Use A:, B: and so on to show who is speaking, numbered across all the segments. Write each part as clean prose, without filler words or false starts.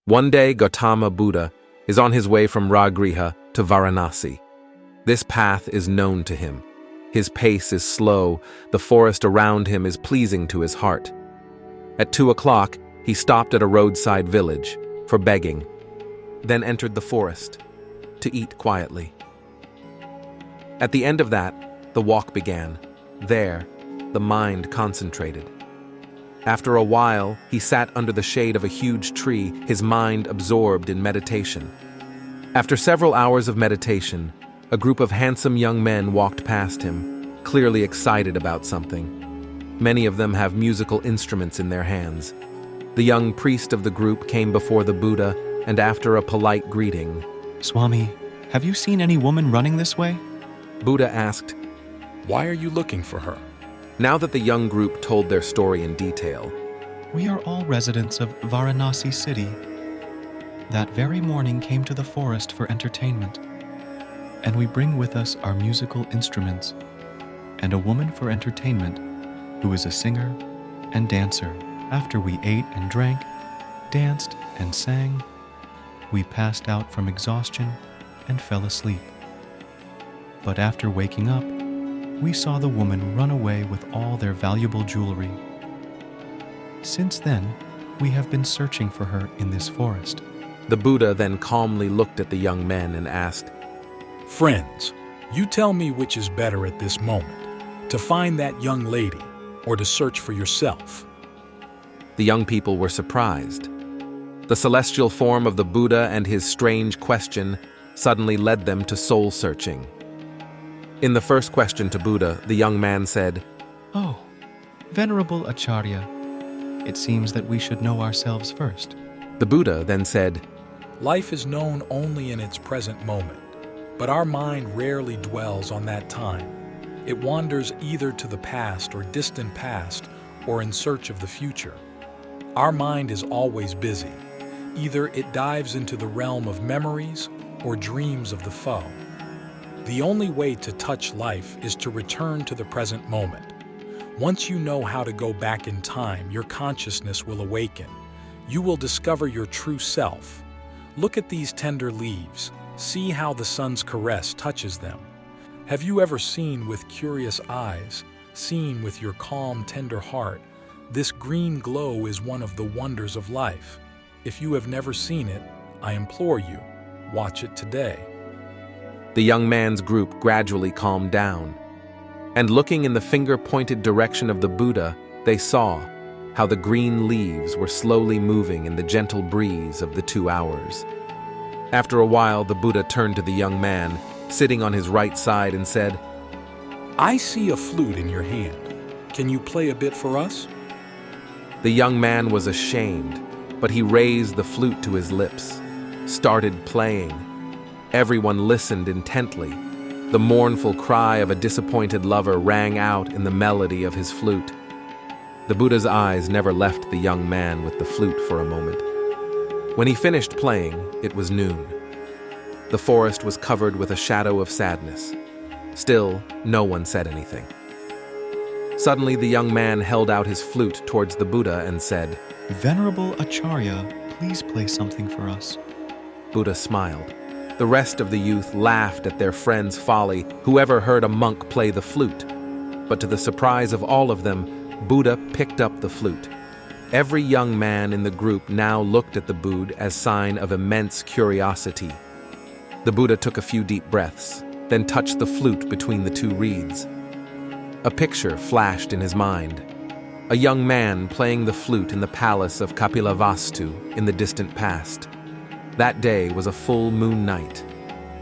A: One day, Gautama Buddha is on his way from Rajgriha to Varanasi. This path is known to him. His pace is slow, the forest around him is pleasing to his heart. At 2 o'clock, he stopped at a roadside village for begging, then entered the forest to eat quietly. At the end of that, the walk began. There, the mind concentrated. After a while, he sat under the shade of a huge tree, his mind absorbed in meditation. After several hours of meditation, a group of handsome young men walked past him, clearly excited about something. Many of them have musical instruments in their hands. The young priest of the group came before the Buddha, and after a polite greeting,
B: "Swami, have you seen any woman running this way?"
A: Buddha asked,
C: "Why are you looking for her?"
A: Now that the young group told their story in detail,
B: "We are all residents of Varanasi city. That very morning came to the forest for entertainment, and we bring with us our musical instruments, and a woman for entertainment, who is a singer and dancer. After we ate and drank, danced and sang, we passed out from exhaustion and fell asleep. But after waking up, we saw the woman run away with all their valuable jewelry. Since then, we have been searching for her in this forest."
A: the Buddha then calmly looked at the young men and asked,
C: "Friends, you tell me which is better at this moment, to find that young lady or to search for yourself?"
A: The young people were surprised. The celestial form of the Buddha and his strange question suddenly led them to soul-searching. In the first question to Buddha, the young man said,
B: "Oh, Venerable Acharya, it seems that we should know ourselves first."
A: The Buddha then said,
C: Life is known only in its present moment, but our mind rarely dwells on that time. It wanders either to the past or distant past or in search of the future. Our mind is always busy. Either it dives into the realm of memories or dreams of the foe. The only way to touch life is to return to the present moment. Once you know how to go back in time, your consciousness will awaken. You will discover your true self. Look at these tender leaves. See how the sun's caress touches them. Have you ever seen with curious eyes, seen with your calm, tender heart? This green glow is one of the wonders of life. If you have never seen it, I implore you, watch it today.
A: The young man's group gradually calmed down, and looking in the finger-pointed direction of the Buddha, they saw how the green leaves were slowly moving in the gentle breeze of the 2 hours. After a while, the Buddha turned to the young man, sitting on his right side, and said,
C: "I see a flute in your hand. Can you play a bit for us?"
A: The young man was ashamed, but he raised the flute to his lips, started playing. Everyone listened intently. The mournful cry of a disappointed lover rang out in the melody of his flute. The Buddha's eyes never left the young man with the flute for a moment. When he finished playing, it was noon. The forest was covered with a shadow of sadness. Still, no one said anything. Suddenly, the young man held out his flute towards the Buddha and said,
B: "Venerable Acharya, please play something for us."
A: Buddha smiled. The rest of the youth laughed at their friend's folly. Whoever heard a monk play the flute? But to the surprise of all of them, Buddha picked up the flute. Every young man in the group now looked at the Buddha as sign of immense curiosity. The Buddha took a few deep breaths, then touched the flute between the 2 reeds. A picture flashed in his mind. A young man playing the flute in the palace of Kapilavastu in the distant past. That day was a full moon night.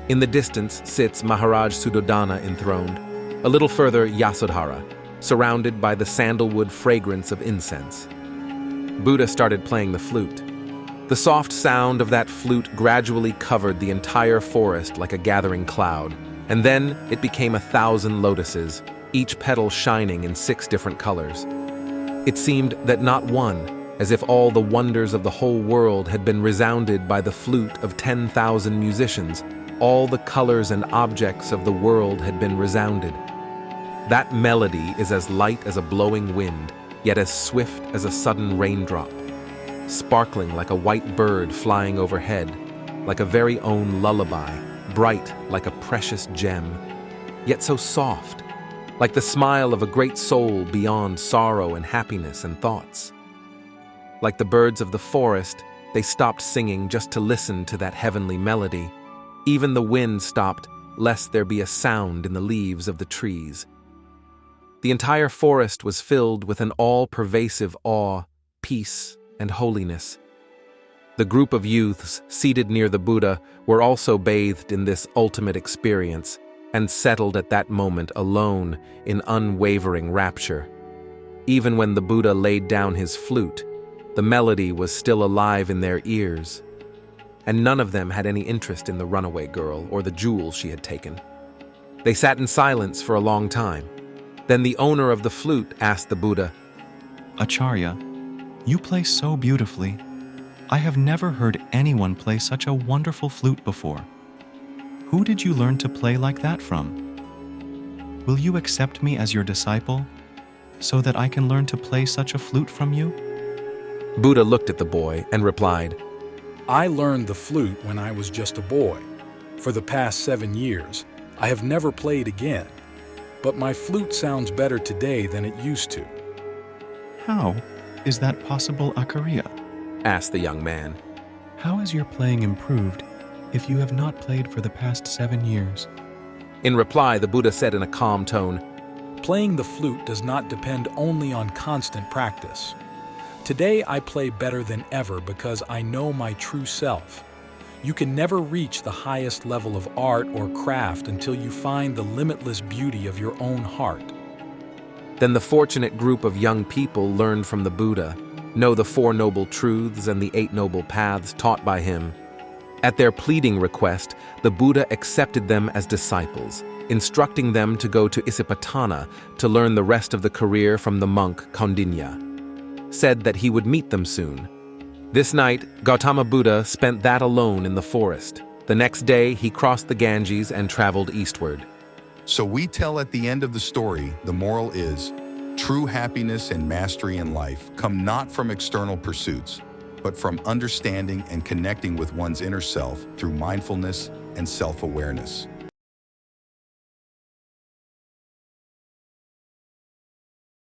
A: In the distance sits Maharaj Suddhodana enthroned. A little further, Yasodhara, surrounded by the sandalwood fragrance of incense. Buddha started playing the flute. The soft sound of that flute gradually covered the entire forest like a gathering cloud, and then it became 1,000 lotuses, each petal shining in 6 different colors. It seemed that not one, as if all the wonders of the whole world had been resounded by the flute of 10,000 musicians. All the colors and objects of the world had been resounded. That melody is as light as a blowing wind, yet as swift as a sudden raindrop. sparkling like a white bird flying overhead, like a very own lullaby, bright like a precious gem, yet so soft, like the smile of a great soul beyond sorrow and happiness and thoughts. Like the birds of the forest, they stopped singing just to listen to that heavenly melody. Even the wind stopped, lest there be a sound in the leaves of the trees. The entire forest was filled with an all-pervasive awe, peace, and holiness. The group of youths seated near the Buddha were also bathed in this ultimate experience and settled at that moment alone in unwavering rapture. Even when the Buddha laid down his flute, the melody was still alive in their ears, and none of them had any interest in the runaway girl or the jewels she had taken. They sat in silence for a long time. Then the owner of the flute asked the Buddha,
B: Acharya, you play so beautifully. I have never heard anyone play such a wonderful flute before. Who did you learn to play like that from? Will you accept me as your disciple, so that I can learn to play such a flute from you?
A: Buddha looked at the boy and replied,
C: I learned the flute when I was just a boy. For the past 7 years, I have never played again. But my flute sounds better today than it used to.
B: How is that possible, Acharya?
A: asked the young man.
B: How is your playing improved if you have not played for the past 7 years?
A: In reply, the Buddha said in a calm tone,
C: Playing the flute does not depend only on constant practice. Today I play better than ever because I know my true self. You can never reach the highest level of art or craft until you find the limitless beauty of your own heart.
A: Then the fortunate group of young people learned from the Buddha, know the 4 noble truths and the 8 noble paths taught by him. At their pleading request, the Buddha accepted them as disciples, instructing them to go to Isipatana to learn the rest of the career from the monk Kaundinya. Said that he would meet them soon. This night, Gautama Buddha spent that alone in the forest. The next day, he crossed the Ganges and traveled eastward.
D: So we tell at the end of the story, the moral is, true happiness and mastery in life come not from external pursuits, but from understanding and connecting with one's inner self through mindfulness and self-awareness.